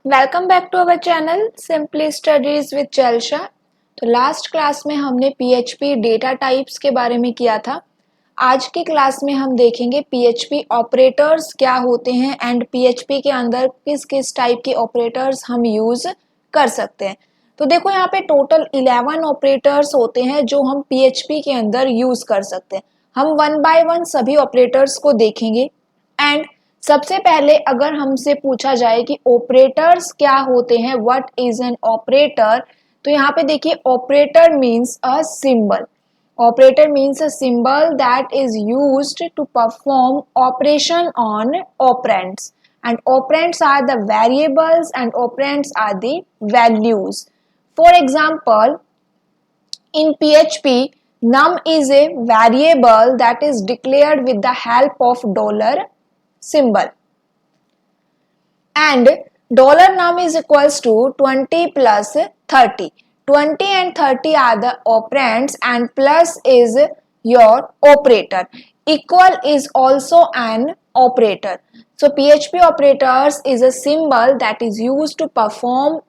Welcome back to our channel simply studies with Chelsha. तो last class में हमने PHP data types के बारे में किया था। आज की क्लास में हम देखेंगे पीएचपी ऑपरेटर्स क्या होते हैं एंड पीएचपी के अंदर किस किस टाइप के ऑपरेटर्स हम यूज कर सकते हैं। तो देखो यहाँ पे टोटल 11 ऑपरेटर्स होते हैं जो हम पीएचपी के अंदर यूज कर सकते हैं। हम वन बाय वन सभी ऑपरेटर्स को देखेंगे एंड सबसे पहले अगर हमसे पूछा जाए कि ऑपरेटर्स क्या होते हैं, व्हाट इज एन ऑपरेटर, तो यहाँ पे देखिए operator means a symbol. Operator means a symbol that is used to perform operation on operands and operands are the variables and operands are the values. For example, in PHP, num is a variable that is declared with the help of dollar symbol and dollar num is equals to 20 plus 30. 20 and 30 are the operands and plus is your operator. Equal is also an operator. So PHP operators is a symbol that is used to perform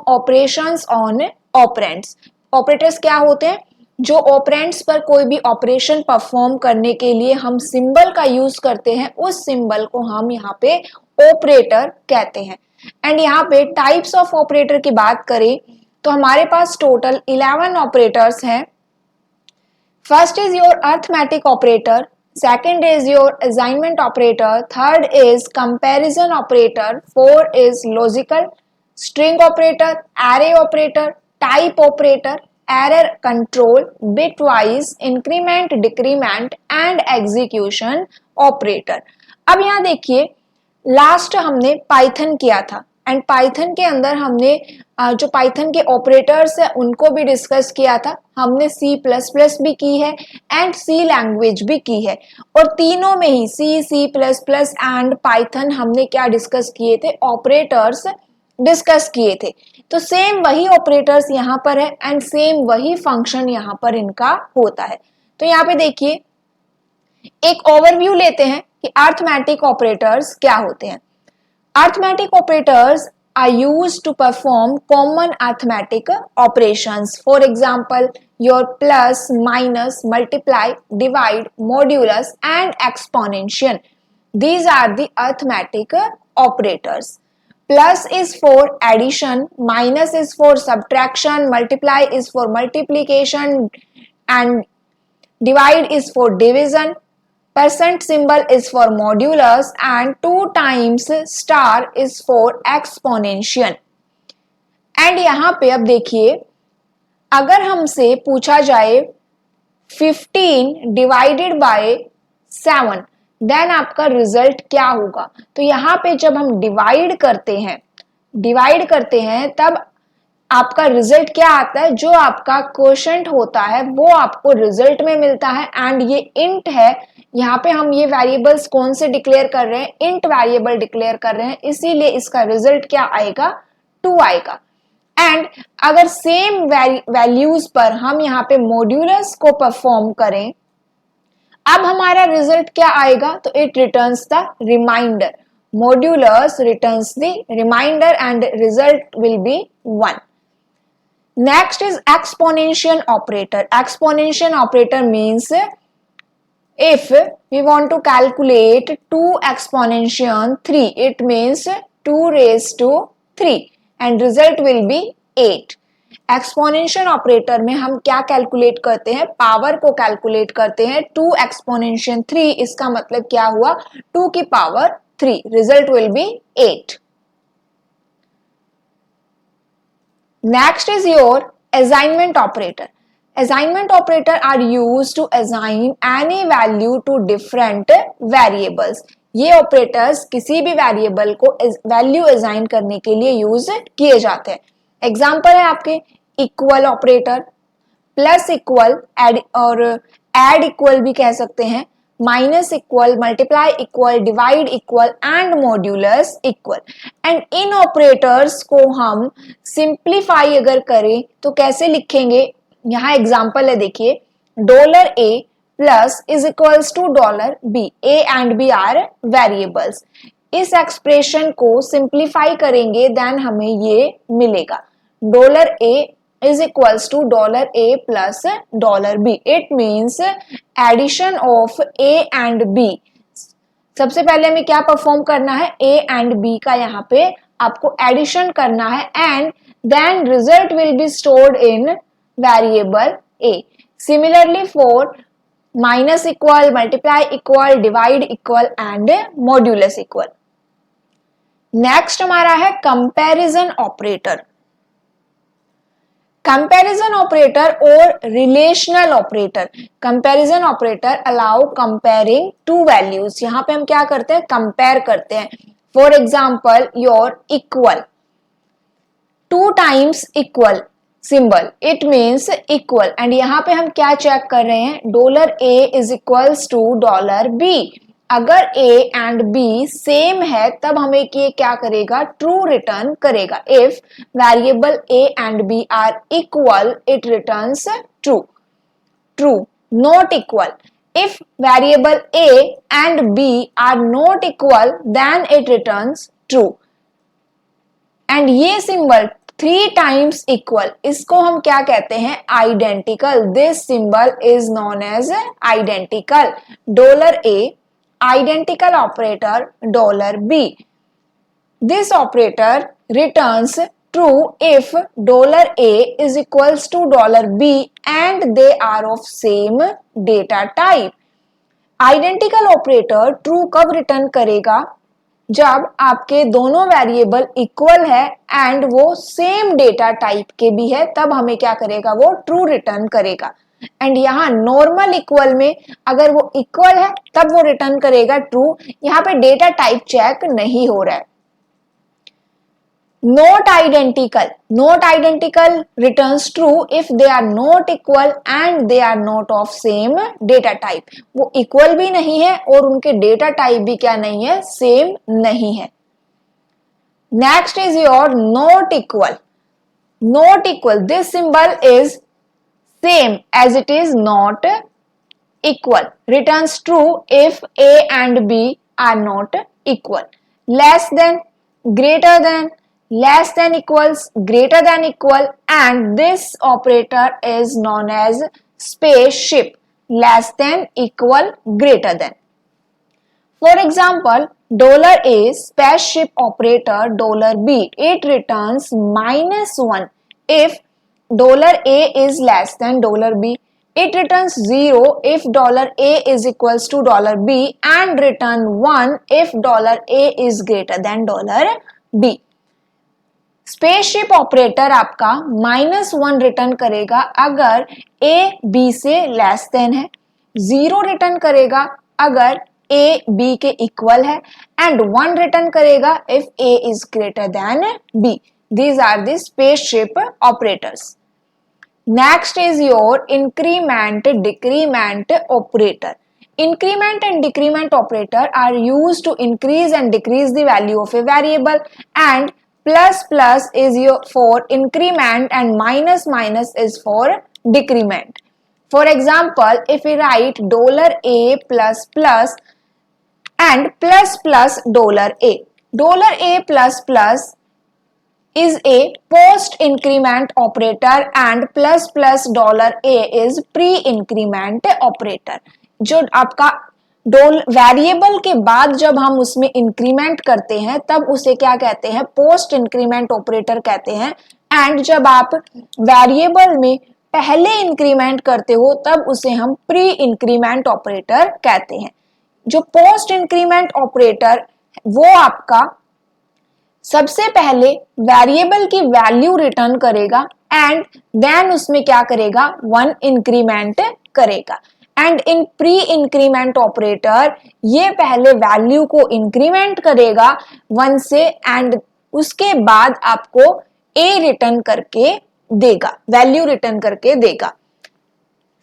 operations on operands. Operators क्या होते हैं? जो operands पर कोई भी operation perform करने के लिए हम सिंबल का यूज करते हैं, उस सिंबल को हम यहाँ पे ऑपरेटर कहते हैं। एंड यहाँ पे टाइप्स ऑफ ऑपरेटर की बात करें तो हमारे पास टोटल 11 ऑपरेटर्स हैं। First is your arithmetic operator, second is your assignment operator, third is comparison operator, four is logical, string operator, array operator, type operator, error control, bitwise, increment, decrement and execution operator। अब यहाँ देखिए last हमने Python किया था and Python के अंदर हमने जो पाइथन के ऑपरेटर्स है उनको भी डिस्कस किया था। हमने C++ भी की है एंड C लैंग्वेज भी की है और तीनों में ही C++ एंड पाइथन हमने क्या डिस्कस किए थे, ऑपरेटर्स डिस्कस किए थे। तो सेम वही ऑपरेटर्स यहाँ पर है एंड सेम वही फंक्शन यहाँ पर इनका होता है। तो यहाँ पे देखिए एक ओवरव्यू लेते हैं कि अरिथमेटिक ऑपरेटर्स क्या होते हैं। Arithmetic operators are used to perform common arithmetic operations. For example, your plus, minus, multiply, divide, modulus and exponential. These are the arithmetic operators. Plus is for addition, minus is for subtraction, multiply is for multiplication and divide is for division. Percent symbol is for modulus and 2 times star is for exponential. And यहाँ पे अब देखिए अगर हमसे पूछा जाए 15 divided by 7 then आपका result क्या होगा। तो यहाँ पे जब हम डिवाइड करते हैं तब आपका रिजल्ट क्या आता है, जो आपका क्वोशंट होता है वो आपको रिजल्ट में मिलता है एंड ये इंट है। यहाँ पे हम ये वेरिएबल्स कौन से डिक्लेयर कर रहे हैं, इंट वेरिएबल डिक्लेयर कर रहे हैं, इसीलिए इसका रिजल्ट क्या आएगा, 2 आएगा। एंड अगर सेम वैल्यूज पर हम यहाँ पे मॉड्यूलस को परफॉर्म करें, अब हमारा रिजल्ट क्या आएगा, तो it returns the remainder. Modulus returns the remainder and result will be 1। Next is exponential operator. Exponential operator means if we want to calculate 2 exponential 3, it means 2 raised to 3 and result will be 8. Exponential operator में हम क्या calculate करते हैं, power को calculate करते हैं। 2 exponential 3 इसका मतलब क्या हुआ, 2 की power 3, result will B 8। Next is your assignment operator. Assignment operator are used to assign any value to different variables. ये ऑपरेटर्स किसी भी वेरिएबल को वैल्यू असाइन करने के लिए यूज किए जाते हैं। एग्जाम्पल है आपके equal operator, plus equal, add और एड इक्वल भी कह सकते हैं, minus equal, multiply equal, divide equal and modulus equal. And इन ऑपरेटर्स को हम सिंप्लीफाई अगर करें तो कैसे लिखेंगे, यहाँ एग्जांपल है देखिए, dollar A plus is equals to dollar B, A and B are variables. इस एक्सप्रेशन को सिंप्लीफाई करेंगे देन हमें ये मिलेगा dollar A is equals to $A plus $B. It means addition of A and B. सबसे पहले हमें क्या परफॉर्म करना है, A and B का यहाँ पे आपको एडिशन करना है and then result will be stored in variable A. Similarly for minus equal, multiply equal, divide equal and modulus equal. Next हमारा है कंपैरिजन ऑपरेटर. कंपैरिजन ऑपरेटर और relational operator. Comparison operator allow comparing two values. यहां पे हम क्या करते हैं, compare करते हैं. For example your equal, 2 times equal symbol, it means equal. And यहां पे हम क्या चेक कर रहे हैं, $A is equals to $B. अगर A एंड B सेम है तब हमें क्या करेगा, ट्रू रिटर्न करेगा. If variable A and B are equal it returns true. True. Not equal, if variable A and B are not equal then it returns true. And ये symbol 3 times equal, इसको हम क्या कहते हैं, identical. This symbol is known as identical. $A identical operator $B. This operator returns true if $A is equals to $B and they are of same data type. Identical operator true कब return करेगा, जब आपके दोनों variable equal है and वो same data type के भी है, तब हमें क्या करेगा, वो ट्रू रिटर्न करेगा. एंड यहाँ नॉर्मल इक्वल में अगर वो इक्वल है तब वो रिटर्न करेगा ट्रू. यहाँ पे डेटा टाइप चेक नहीं हो रहा है. Not identical, not identical returns true if they are not equal and they are not of same data type. वो इक्वल भी नहीं है और उनके डेटा टाइप भी क्या नहीं है, सेम नहीं है. Next is your not equal. Not equal, this symbol is same as it is not equal. Returns true if A and B are not equal. Less than, greater than, less than equals, greater than equal, and this operator is known as spaceship. Less than, equal, greater than. For example, $A spaceship operator $B. It returns -1 if $A is less than $B. It returns 0 if $A is equals to $B and return 1 if $A is greater than $B. Spaceship operator आपका -1 return करेगा अगर A B से less than है, 0 return करेगा अगर A B के equal है and 1 return करेगा if A is greater than B. These are the spaceship operators. Next is your increment decrement operator. Increment and decrement operator are used to increase and decrease the value of a variable, and plus plus is for increment and minus minus is for decrement. For example, if we write $A plus plus and plus plus $A plus plus is a post increment operator and plus plus $A is pre increment operator. जो आपका variable के बाद जब हम उसमें increment करते हैं तब उसे क्या कहते हैं, पोस्ट इंक्रीमेंट ऑपरेटर कहते हैं. एंड जब आप वेरिएबल में पहले इंक्रीमेंट करते हो तब उसे हम प्री इंक्रीमेंट ऑपरेटर कहते हैं. जो पोस्ट इंक्रीमेंट ऑपरेटर वो आपका सबसे पहले वेरिएबल की वैल्यू रिटर्न करेगा एंड देन उसमें क्या करेगा, 1 इंक्रीमेंट करेगा. And in pre increment operator ये पहले वैल्यू को इंक्रीमेंट करेगा 1 से एंड उसके बाद आपको A रिटर्न करके देगा, वैल्यू रिटर्न करके देगा.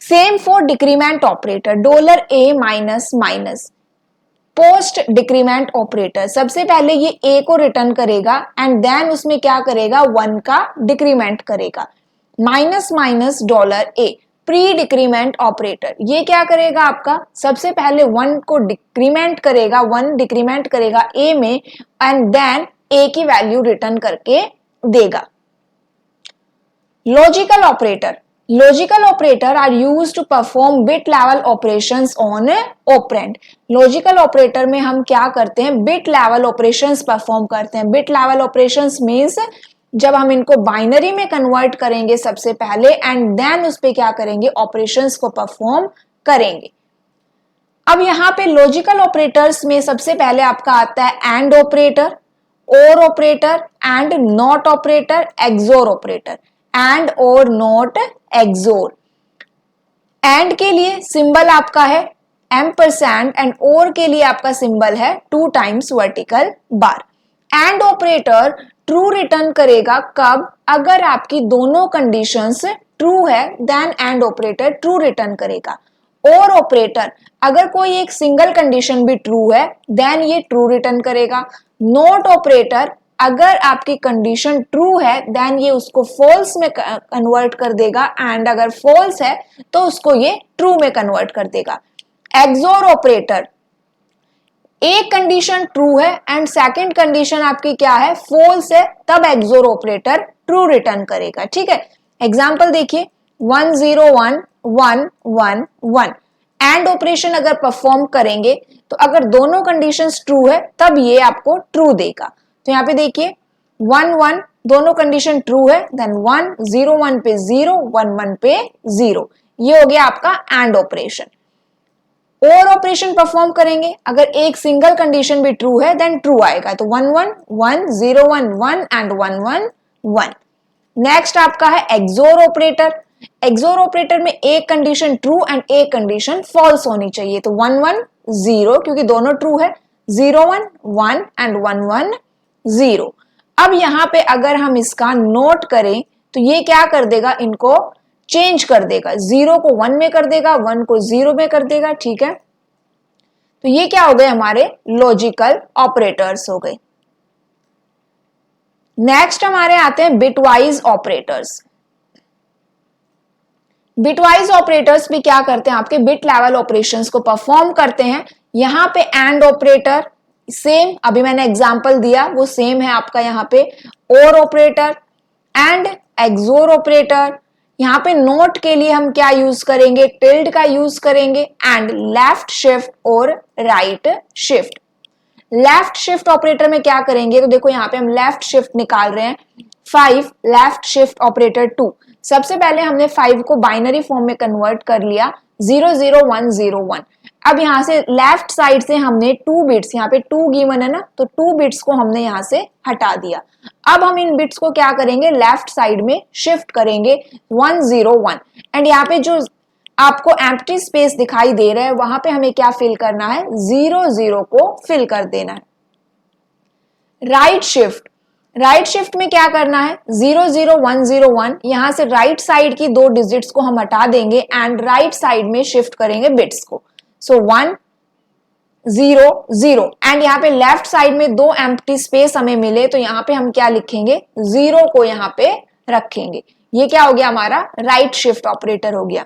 Same for decrement operator $A minus minus. Post decrement operator सबसे पहले ये A को रिटर्न करेगा एंड देन उसमें क्या करेगा, 1 का डिक्रीमेंट करेगा. Minus minus $A, pre decrement operator. ये क्या करेगा आपका, सबसे पहले 1 को डिक्रीमेंट करेगा, 1 डिक्रीमेंट करेगा ए में एंड देन ए की वैल्यू रिटर्न करके देगा। Logical operator, logical operator are use to perform bit level operations on operand. Logical operator में हम क्या करते हैं, बिट लेवल ऑपरेशंस परफॉर्म करते हैं। बिट लेवल ऑपरेशंस मींस जब हम इनको बाइनरी में कन्वर्ट करेंगे सबसे पहले एंड देन उस पे क्या करेंगे, ऑपरेशंस को परफॉर्म करेंगे। अब यहां पे लॉजिकल ऑपरेटर्स में सबसे पहले आपका आता है and operator, or operator, and not operator, xor operator. And or not xor. And के लिए सिंबल आपका है एम्परसैंड एंड और के लिए आपका सिंबल है 2 times vertical bar. And operator true return करेगा कब, अगर आपकी दोनों कंडीशंस ट्रू है then and operator true return करेगा। और ऑपरेटर अगर कोई एक सिंगल कंडीशन भी ट्रू है देन ये ट्रू रिटर्न करेगा। नॉट ऑपरेटर अगर आपकी कंडीशन ट्रू है देन ये उसको फॉल्स में कन्वर्ट कर देगा एंड अगर फॉल्स है तो उसको ये ट्रू में कन्वर्ट कर देगा। एक्सोर ऑपरेटर, एक कंडीशन ट्रू है एंड सेकंड कंडीशन आपकी क्या है, फॉल्स है, तब एक्सोर ऑपरेटर ट्रू रिटर्न करेगा। ठीक है, एग्जांपल देखिए 1 0 1 1 1 1। एंड ऑपरेशन अगर परफॉर्म करेंगे तो अगर दोनों कंडीशंस ट्रू है तब ये आपको ट्रू देगा। तो यहाँ पे देखिए 1 1 दोनों कंडीशन ट्रू है देन 1 0 1 पे 0 1 1 पे 0। ये हो गया आपका एंड ऑपरेशन। और ऑपरेशन परफॉर्म करेंगे, अगर एक सिंगल कंडीशन भी ट्रू है देन ट्रू आएगा, तो 1 1 1 0 1 1 एंड 1 1 1। नेक्स्ट आपका है एक्सोर ऑपरेटर। एक्सोर ऑपरेटर में एक कंडीशन ट्रू एंड एक कंडीशन फॉल्स होनी चाहिए, तो 1 1 0 क्योंकि दोनों ट्रू है, 0 1 1 एंड 1 1 0। अब यहां पे अगर हम इसका नोट करें तो ये क्या कर देगा, इनको चेंज कर देगा, 0 को 1 में कर देगा, 1 को 0 में कर देगा। ठीक है, तो ये क्या हो गए, हमारे लॉजिकल ऑपरेटर्स हो गए। नेक्स्ट हमारे आते हैं बिटवाइज ऑपरेटर्स। बिटवाइज ऑपरेटर्स भी क्या करते हैं, आपके बिट लेवल ऑपरेशंस को परफॉर्म करते हैं। यहां पे एंड ऑपरेटर सेम, अभी मैंने एग्जांपल दिया वो सेम है आपका यहाँ पे। और ऑपरेटर एंड एक्सोर ऑपरेटर। यहाँ पे नोट के लिए हम क्या यूज करेंगे, टिल्ड का यूज करेंगे एंड लेफ्ट शिफ्ट और right shift. Left shift operator में क्या करेंगे, तो देखो यहाँ पे हम लेफ्ट शिफ्ट निकाल रहे हैं 5 लेफ्ट शिफ्ट ऑपरेटर 2। सबसे पहले हमने 5 को बाइनरी फॉर्म में कन्वर्ट कर लिया 0 0 1 0 1। अब यहां से लेफ्ट साइड से हमने 2 बिट्स, यहाँ पे 2 गिवन है ना, तो 2 बिट्स को हमने यहां से हटा दिया। अब हम इन बिट्स को क्या करेंगे, लेफ्ट साइड में शिफ्ट करेंगे 1 0 1 एंड यहाँ पे जो आपको एम्प्टी स्पेस दिखाई दे रहा है वहां पे हमें क्या फिल करना है, 0 0 को फिल कर देना है। राइट शिफ्ट, राइट शिफ्ट में क्या करना है, 0 0 1 0 1, यहां से राइट साइड की 2 डिजिट्स को हम हटा देंगे एंड राइट साइड में शिफ्ट करेंगे बिट्स को। सो 1 0 0 एंड यहाँ पे लेफ्ट साइड में 2 एम्प्टी स्पेस हमें मिले तो यहाँ पे हम क्या लिखेंगे, 0 को यहाँ पे रखेंगे। ये क्या हो गया, हमारा राइट शिफ्ट ऑपरेटर हो गया।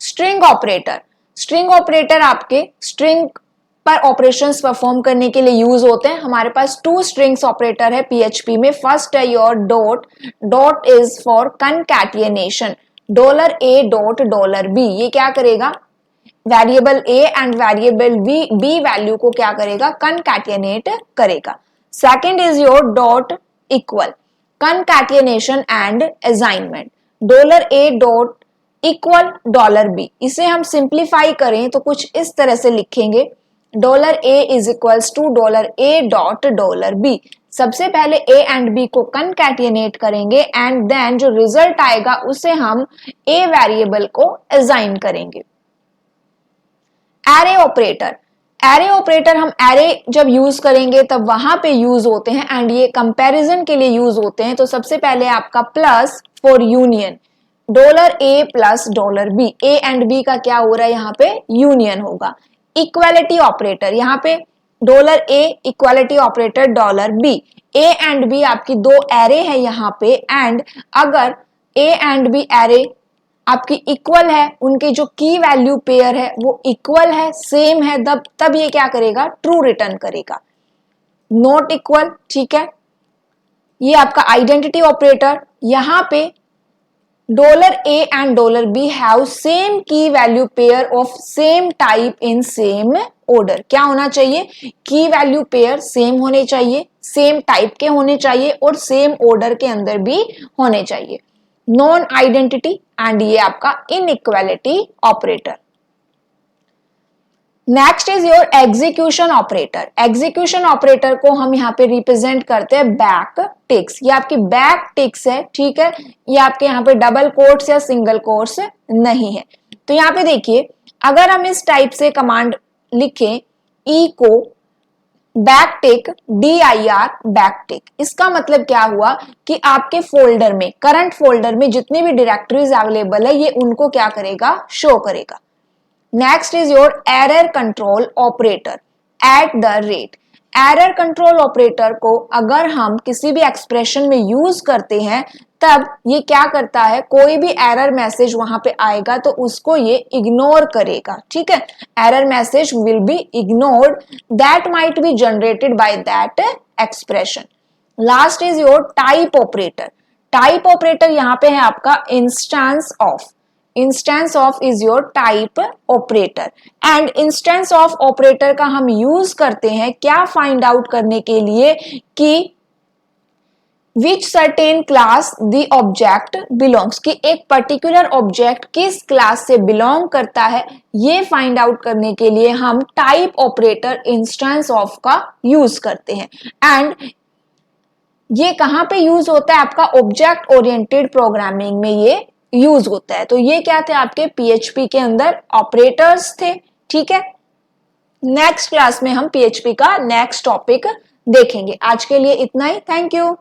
स्ट्रिंग ऑपरेटर, स्ट्रिंग ऑपरेटर आपके स्ट्रिंग पर ऑपरेशंस परफॉर्म करने के लिए यूज होते हैं। हमारे पास 2 स्ट्रिंग्स ऑपरेटर है पीएचपी में। फर्स्ट है your dot, dot is for concatenation, $a dot $b। ये क्या करेगा, variable a and variable b value को क्या करेगा, कनकैटिनेट करेगा। Second is your dot equal, concatenation and assignment, $a dot equal $b। इसे हम सिंप्लीफाई करें तो कुछ इस तरह से लिखेंगे, $a is equals to $a dot $b। सबसे पहले a एंड b को कनकैटिनेट करेंगे एंड देन जो रिजल्ट आएगा उसे हम a वेरिएबल को असाइन करेंगे। एरे ऑपरेटर, एरे ऑपरेटर हम एरे जब यूज करेंगे तब वहां पे यूज होते हैं एंड ये कंपैरिजन के लिए यूज होते हैं। तो सबसे पहले आपका plus for union, $a plus $b, a and b का क्या हो रहा है, यहाँ पे यूनियन होगा। इक्वालिटी ऑपरेटर, यहाँ पे $a equality operator $b, a and b आपकी 2 एरे है यहाँ पे एंड अगर a एंड b एरे आपकी इक्वल है, उनके जो की वैल्यू पेयर है वो इक्वल है, सेम है, तब ये क्या करेगा, ट्रू रिटर्न करेगा। नॉट इक्वल, ठीक है, ये आपका आइडेंटिटी ऑपरेटर, यहां पे $A and $B have same key value pair of same type in same order। क्या होना चाहिए, की वैल्यू पेयर सेम होने चाहिए, सेम टाइप के होने चाहिए और सेम ऑर्डर के अंदर भी होने चाहिए। नॉन आइडेंटिटी एंड ये आपका inequality operator. Next is your execution operator. Execution operator को हम यहाँ पे रिप्रेजेंट करते हैं बैक टिक्स। ये आपकी बैक टिक्स है, ठीक है, ये आपके यहाँ पे डबल कोट्स या सिंगल कोट्स नहीं है। तो यहाँ पे देखिए, अगर हम इस टाइप से कमांड लिखें ई को बैक टिक dir बैक टिक, इसका मतलब क्या हुआ कि आपके फोल्डर में, करंट फोल्डर में जितनी भी डायरेक्टरीज अवेलेबल है ये उनको क्या करेगा, शो करेगा। Next is your error control operator at the rate. Error control operator को अगर हम किसी भी एक्सप्रेशन में यूज करते हैं तब ये क्या करता है, कोई भी एरर मैसेज वहां पे आएगा तो उसको ये इग्नोर करेगा, ठीक है। Error message will be ignored that might be generated by that expression. Last is your type operator. Type operator यहाँ पे है आपका instance of. Instance of is your type operator and instance of operator का हम use करते हैं क्या, find out करने के लिए कि which certain class the object belongs, कि एक पर्टिकुलर ऑब्जेक्ट किस क्लास से बिलोंग करता है, ये फाइंड आउट करने के लिए हम टाइप ऑपरेटर इंस्टेंस ऑफ का यूज करते हैं। एंड ये कहां पे यूज होता है, आपका ऑब्जेक्ट ओरिएंटेड प्रोग्रामिंग में ये यूज होता है। तो ये क्या थे, आपके PHP के अंदर ऑपरेटर्स थे, ठीक है। नेक्स्ट क्लास में हम PHP का नेक्स्ट टॉपिक देखेंगे। आज के लिए इतना ही, थैंक यू।